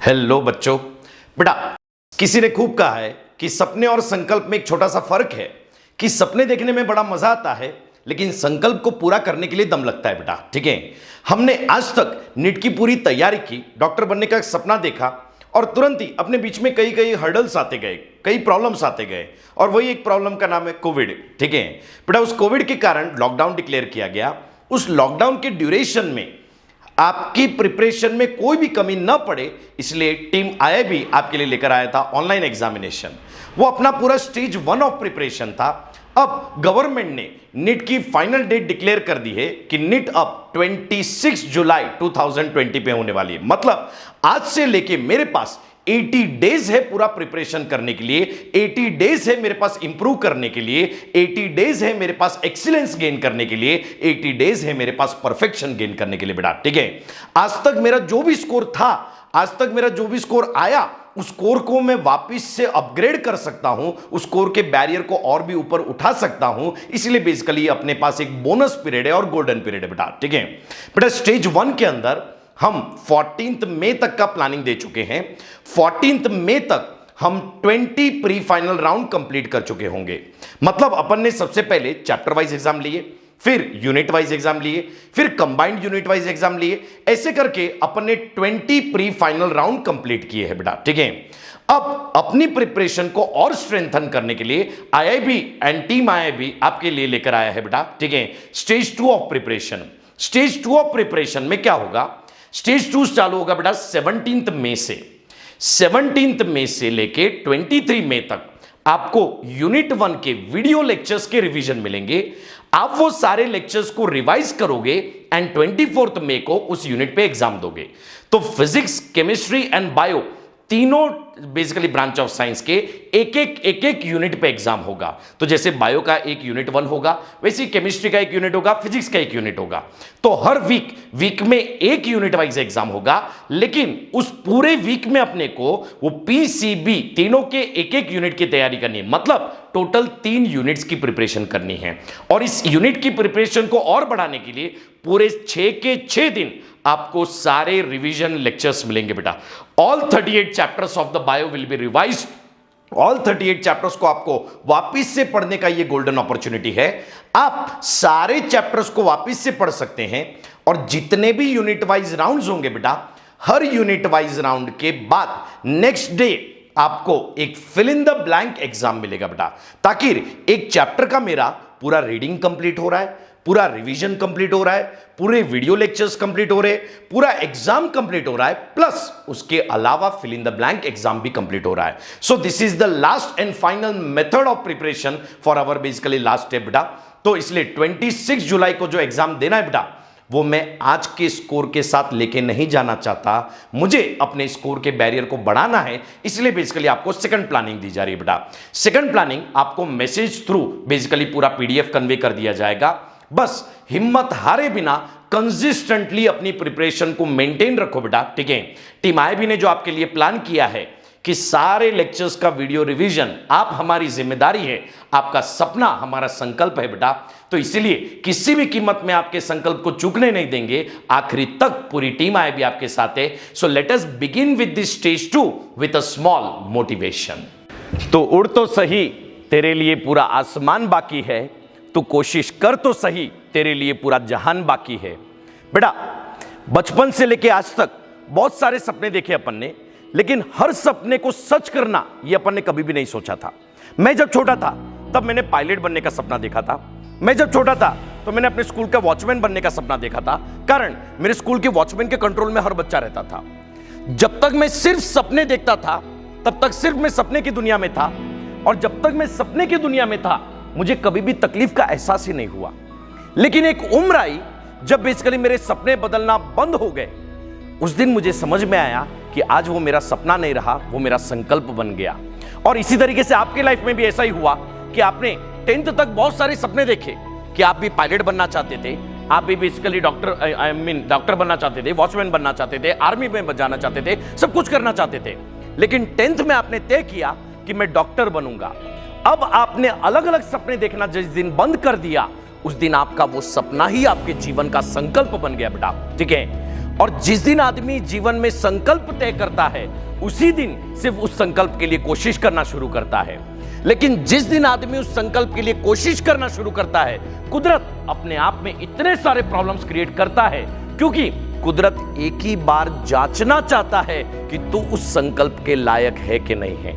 Hello बच्चों। बेटा, किसी ने खूब कहा है कि सपने और संकल्प में एक छोटा सा फर्क है कि सपने देखने में बड़ा मजा आता है लेकिन संकल्प को पूरा करने के लिए दम लगता है। बेटा ठीक है, हमने आज तक नीट की पूरी तैयारी की, डॉक्टर बनने का एक सपना देखा और तुरंत ही अपने बीच में कई कई हर्डल्स आते गए, कई प्रॉब्लम्स आते गए और वही एक प्रॉब्लम का नाम है कोविड। ठीक है बेटा, उस कोविड के कारण लॉकडाउन डिक्लेयर किया गया। उस लॉकडाउन के ड्यूरेशन में आपकी प्रिपरेशन में कोई भी कमी ना पड़े इसलिए टीम आईआईबी आपके लिए लेकर आया था ऑनलाइन एग्जामिनेशन। वो अपना पूरा स्टेज 1 ऑफ प्रिपरेशन था। अब गवर्नमेंट ने नीट की फाइनल डेट डिक्लेयर कर दी है कि नीट अब 26 जुलाई 2020 पे होने वाली है। मतलब आज से लेके मेरे पास 80 डेज है पूरा प्रिपरेशन करने के लिए, 80 डेज है मेरे पास इंप्रूव करने के लिए, 80 डेज है मेरे पास एक्सीलेंस गेन करने के लिए, 80 डेज है मेरे पास परफेक्शन गेन करने के लिए। बेटा ठीक है, आज तक मेरा जो भी स्कोर था, आज तक मेरा जो भी स्कोर आया, उस स्कोर को मैं वापस से अपग्रेड कर सकता हूं, उस स्कोर के बैरियर को और भी ऊपर उठा सकता हूं। इसलिए बेसिकली अपने पास एक बोनस पीरियड है और गोल्डन पीरियड है। बेटा ठीक है, बेटा स्टेज 1 के अंदर हम 14 मई तक का प्लानिंग दे चुके हैं। 14 मई तक हम 20 प्री फाइनल राउंड कंप्लीट कर चुके होंगे। मतलब अपन ने सबसे पहले चैप्टर वाइज एग्जाम लिए, फिर यूनिट वाइज एग्जाम लिए, फिर कंबाइंड यूनिट वाइज एग्जाम लिए। ऐसे करके अपन ने 20 प्री फाइनल राउंड कंप्लीट किए हैं। बेटा ठीक है, अब अपनी प्रिपरेशन को और स्ट्रेंथन करने के लिए आईआईबी एंड टीम आईआईबी आपके लिए लेकर आया है। बेटा ठीक है, stage 2 of preparation. Stage 2 of preparation में क्या होगा? स्टेज 2 चालू होगा बेटा 17 मई से। 17 मई से लेके 23 मई तक आपको यूनिट 1 के वीडियो लेक्चर्स के रिवीजन मिलेंगे। आप वो सारे लेक्चर्स को रिवाइज करोगे एंड 24 मई को उस यूनिट पे एग्जाम दोगे। तो फिजिक्स, केमिस्ट्री एंड बायो तीनों बेसिकली ब्रांच ऑफ साइंस के एक एक यूनिट पे एग्जाम होगा। तो जैसे बायो का एक यूनिट 1 होगा, वैसे केमिस्ट्री का एक यूनिट होगा, फिजिक्स का एक यूनिट होगा। तो हर वीक में एक यूनिट वाइज एग्जाम होगा, लेकिन उस पूरे वीक में अपने को वो पीसीबी तीनों के एक एक यूनिट की तैयारी करनी है। मतलब टोटल 3 यूनिट्स की प्रिपरेशन करनी है। और इस यूनिट की प्रिपरेशन को और बढ़ाने के लिए पूरे 6 के 6 दिन आपको सारे रिवीजन लेक्चर्स मिलेंगे। बेटा all 38 chapters of the bio will be revised. All 38 chapters को आपको वापस से पढ़ने का ये गोल्डन अपॉर्चुनिटी है। आप सारे चैप्टर्स को वापस से पढ़ सकते हैं और जितने भी यूनिट वाइज राउंड्स होंगे बेटा, हर यूनिट वाइज राउंड के बाद नेक्स्ट डे आपको एक fill in the blank exam मिलेगा। बेटा ताकि एक चैप्टर का मेरा पूरा रीडिंग कंप्लीट हो रहा है, पूरा रिवीजन कंप्लीट हो रहा है, पूरे वीडियो लेक्चर्स कंप्लीट हो रहे हैं, पूरा एग्जाम कंप्लीट हो रहा है, प्लस उसके अलावा fill in the blank exam भी कंप्लीट हो रहा है। So this is the last and final method of preparation for our basically last step. बेटा तो इसलिए 26 जुलाई को जो एग्जाम देना है बेटा, वो मैं आज के स्कोर के साथ लेके नहीं जाना चाहता। मुझे अपने स्कोर के बैरियर को बढ़ाना है, इसलिए बेसिकली आपको सेकंड प्लानिंग दी जा रही है। बेटा सेकंड प्लानिंग आपको मैसेज थ्रू बेसिकली पूरा पीडीएफ कन्वे कर दिया जाएगा। बस हिम्मत हारे बिना कंसिस्टेंटली अपनी प्रिपरेशन को मेंटेन रखो। बेटा ठीक है, टीम आईआईबी ने जो आपके लिए प्लान किया है कि सारे लेक्चर्स का वीडियो रिवीजन आप हमारी जिम्मेदारी है, आपका सपना हमारा संकल्प है। बेटा तो इसीलिए किसी भी कीमत में आपके संकल्प को चूकने नहीं देंगे। आखिरी तक पूरी टीम आईआईबी आपके साथ है। So let us begin with this stage 2 with a small motivation. तो उड़ तो सही, तेरे लिए पूरा आसमान बाकी है, तू कोशिश कर तो सही, तेरे लिए पूरा जहान बाकी है। बेटा बचपन से लेके आज तक बहुत सारे सपने देखे अपन ने, लेकिन हर सपने को सच करना ये अपन ने कभी भी नहीं सोचा था। मैं जब छोटा था तब मैंने पायलट बनने का सपना देखा था। मैं जब छोटा था तो मैंने अपने स्कूल का वॉचमैन बनने का सपना देखा था, कारण मेरे स्कूल के वॉचमैन के कंट्रोल में हर बच्चा रहता था। जब तक मैं सिर्फ सपने देखता था तब तक सिर्फ मैं सपने की दुनिया में था, और जब तक मैं सपने की दुनिया में था मुझे कभी भी तकलीफ का एहसास ही नहीं हुआ। लेकिन एक उम्र आई जब बेसिकली मेरे सपने बदलना बंद हो गए। उस दिन मुझे समझ में आया कि आज वो मेरा सपना नहीं रहा, वो मेरा संकल्प बन गया। और इसी तरीके से आपके लाइफ में भी ऐसा ही हुआ कि आपने 10th तक बहुत सारे सपने देखे कि आप भी पायलट बनना चाहते थे, आप भी बेसिकली डॉक्टर बनना चाहते थे, वॉचमैन बनना चाहते थे, आर्मी में जाना चाहते थे, सब कुछ करना चाहते थे। लेकिन 10th में आपने तय किया कि मैं डॉक्टर बनूंगा। अब आपने अलग अलग सपने देखना जिस दिन बंद कर दिया, उस दिन आपका वो सपना ही आपके जीवन का संकल्प बन गया। बेटा ठीक है, और जिस दिन आदमी जीवन में संकल्प तय करता है उसी दिन सिर्फ उस संकल्प के लिए कोशिश करना शुरू करता है। लेकिन जिस दिन आदमी उस संकल्प के लिए कोशिश करना शुरू करता है, कुदरत अपने आप में इतने सारे प्रॉब्लम्स क्रिएट करता है, क्योंकि कुदरत एक ही बार जांचना चाहता है कि तू उस संकल्प के लायक है कि नहीं है।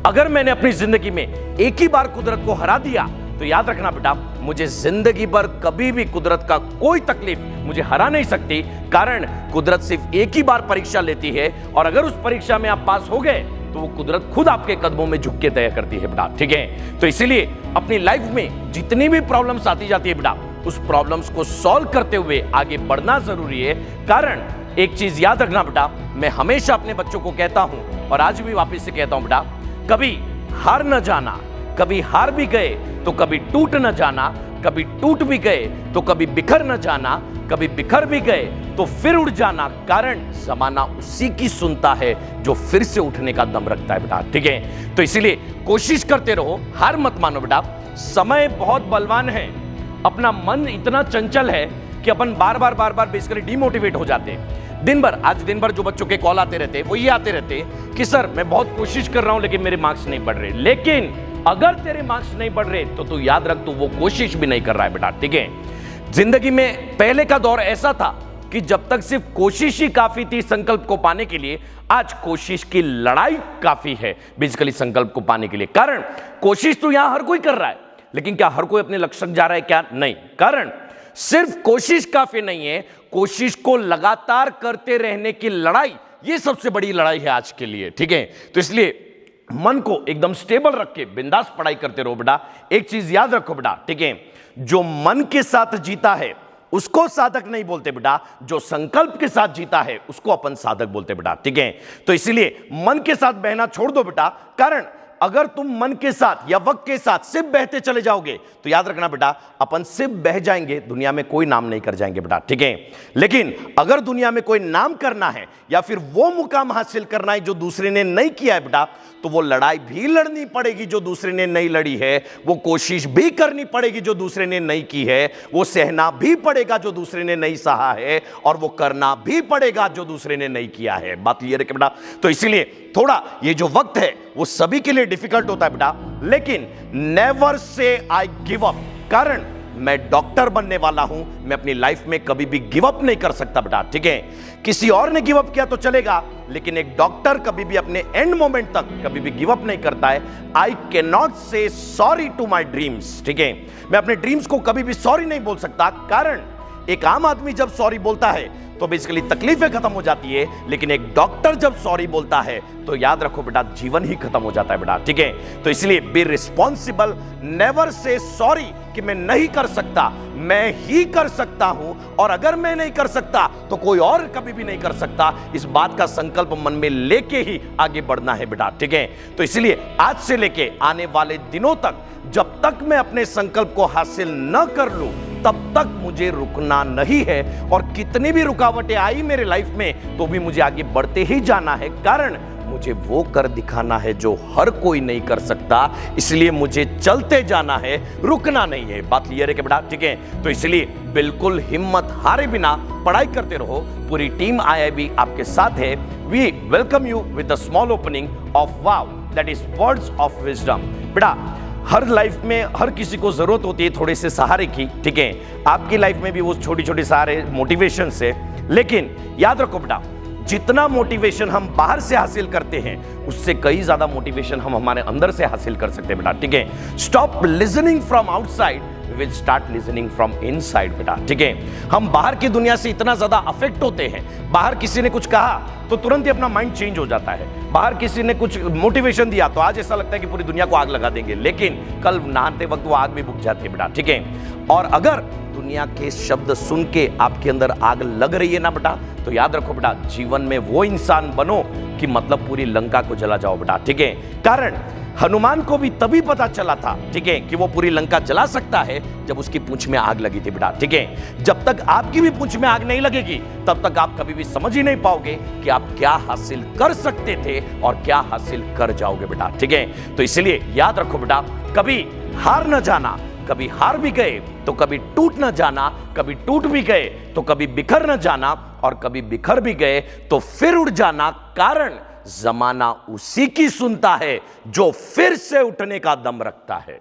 अगर मैंने अपनी जिंदगी में एक ही बार कुदरत को हरा दिया तो याद रखना बेटा, मुझे जिंदगी भर कभी भी कुदरत का कोई तकलीफ मुझे हरा नहीं सकती। कारण कुदरत सिर्फ एक ही बार परीक्षा लेती है, और अगर उस परीक्षा में आप पास हो गए तो वो कुदरत खुद आपके कदमों में झुक के तय करती है बेटा, ठीक है। तो इसीलिए अपनी लाइफ में जितनी भी प्रॉब्लम्स आती जाती है बेटा, उस प्रॉब्लम्स को सॉल्व करते हुए आगे बढ़ना जरूरी है। कारण एक चीज याद रखना बेटा, मैं हमेशा अपने बच्चों को कहता हूं और आज भी वापस से कहता हूं बेटा, कभी हार न जाना, कभी हार भी गए तो कभी टूट न जाना, कभी टूट भी गए तो कभी बिखर न जाना, कभी बिखर भी गए तो फिर उड़ जाना। कारण जमाना उसी की सुनता है जो फिर से उठने का दम रखता है बेटा, ठीक है। तो इसीलिए कोशिश करते रहो, हार मत मानो बेटा। समय बहुत बलवान है, अपना मन इतना चंचल है कि अपन बार बार बेसिकली डिमोटिवेट हो जाते हैं। आज दिन भर जो बच्चों के कॉल आते रहते वो ये आते रहते कि सर मैं बहुत कोशिश कर रहा हूं लेकिन मेरे मार्क्स नहीं बढ़ रहे। लेकिन अगर तेरे मार्क्स नहीं बढ़ रहे तो तू याद रख, तू वो कोशिश भी नहीं कर रहा है बेटा, ठीक है। जिंदगी में पहले का दौर ऐसा था कि जब तक सिर्फ कोशिश ही काफी थी संकल्प को पाने के लिए, आज कोशिश की लड़ाई काफी है बेसिकली संकल्प को पाने के लिए। कारण कोशिश तो यहां हर कोई कर रहा है, लेकिन क्या हर कोई अपने लक्ष्य तक जा रहा है? क्या नहीं। कारण सिर्फ कोशिश काफी नहीं है, कोशिश को लगातार करते रहने की लड़ाई, ये सबसे बड़ी लड़ाई है आज के लिए, ठीक है। तो इसलिए मन को एकदम स्टेबल रख के बिंदास पढ़ाई करते रहो बेटा। एक चीज याद रखो बेटा, ठीक है, जो मन के साथ जीता है उसको साधक नहीं बोलते बेटा, जो संकल्प के साथ जीता है उसको अपन साधक बोलते बेटा, ठीक है। तो इसीलिए मन के साथ बहना छोड़ दो बेटा। कारण अगर तुम मन के साथ या वक्त के साथ सिर्फ बहते चले जाओगे तो याद रखना बेटा, अपन सिर्फ बह जाएंगे, दुनिया में कोई नाम नहीं कर जाएंगे बेटा, ठीक है। लेकिन अगर दुनिया में कोई नाम करना है या फिर वो मुकाम हासिल करना है जो दूसरे ने नहीं किया है बेटा, तो वो लड़ाई भी लड़नी पड़ेगी जो दूसरे ने नहीं लड़ी है, वो कोशिश भी करनी पड़ेगी जो दूसरे ने नहीं की है, वो सहना भी पड़ेगा जो दूसरे ने नहीं सहा है, और वो करना भी पड़ेगा जो दूसरे ने नहीं किया है। बात क्लियर है बेटा। तो इसीलिए थोड़ा ये जो वक्त है वो सभी के लिए डिफिकल्ट होता है बेटा, लेकिन never say I give up. कारण मैं डॉक्टर बनने वाला हूं, मैं अपनी लाइफ में कभी भी गिव अप नहीं कर सकता बेटा, ठीक है। किसी और ने गिव अप किया तो चलेगा, लेकिन एक डॉक्टर कभी भी अपने एंड मोमेंट तक कभी भी गिव अप नहीं करता है। आई कैन नॉट से सॉरी टू माई ड्रीम्स, ठीक है। मैं अपने ड्रीम्स को कभी भी सॉरी नहीं बोल सकता। कारण एक आम आदमी जब सॉरी बोलता है तो बेसिकली तकलीफें खत्म हो जाती है, लेकिन एक डॉक्टर जब सॉरी बोलता है तो याद रखो बेटा, जीवन ही खत्म हो जाता है बेटा, ठीक है। तो इसलिए be responsible, never say sorry कि मैं नहीं कर सकता, मैं ही कर सकता हूं, और अगर मैं नहीं कर सकता तो कोई और कभी भी नहीं कर सकता। इस बात का संकल्प मन में लेके ही आगे बढ़ना है बेटा, ठीक है। तो इसलिए आज से लेके आने वाले दिनों तक जब तक मैं अपने संकल्प को हासिल न कर लूं तब तक मुझे रुकना नहीं है, और कितनी भी रुकावटें आई मेरे लाइफ में तो भी मुझे आगे बढ़ते ही जाना है। कारण मुझे वो कर दिखाना है जो हर कोई नहीं कर सकता, इसलिए मुझे चलते जाना है, रुकना नहीं है। बात क्लियर है कि बेटा, ठीक है। तो इसलिए बिल्कुल हिम्मत हारे बिना पढ़ाई करते रहो। पूरी टीम IIB आपके साथ है। We welcome you with the small opening of wow, that is words of wisdom. बेटा हर लाइफ में हर किसी को जरूरत होती है थोड़े से सहारे की, ठीक है। आपकी लाइफ में भी वो छोटी छोटी सहारे मोटिवेशन से, लेकिन याद रखो बेटा, जितना मोटिवेशन हम बाहर से हासिल करते हैं उससे कई ज्यादा मोटिवेशन हम हमारे अंदर से हासिल कर सकते हैं बेटा, ठीक है। Stop listening from outside, will start listening from inside बेटा, ठीक है। हम बाहर की दुनिया से इतना ज्यादा अफेक्ट होते हैं, बाहर किसी ने कुछ कहा तो तुरंत ही अपना माइंड चेंज हो जाता है। बाहर किसी ने कुछ मोटिवेशन दिया तो आज ऐसा लगता है कि पूरी दुनिया को आग लगा देंगे, लेकिन कल नहाते वक्त वो आग भी बुझ जाती है बेटा, ठीक है। और अगर दुनिया के शब्द सुन के आपके अंदर आग लग रही है ना बेटा, तो याद रखो बेटा, जीवन में वो इंसान बनो कि मतलब पूरी लंका को जला जाओ बेटा, ठीक है। कारण हनुमान को भी तभी पता चला था, ठीक है, कि वो पूरी लंका जला सकता है जब उसकी पूंछ में आग लगी थी बेटा, ठीक है। जब तक आपकी भी पूंछ में आग नहीं लगेगी तब तक आप कभी भी समझ ही नहीं पाओगे कि आप क्या हासिल कर सकते थे और क्या हासिल कर जाओगे बेटा, ठीक है। तो इसलिए याद रखो बेटा, कभी हार न जाना, कभी हार भी गए तो कभी टूट न जाना, कभी टूट भी गए तो कभी बिखर न जाना, और कभी बिखर भी गए तो फिर उठ जाना, कारण जमाना उसी की सुनता है जो फिर से उठने का दम रखता है।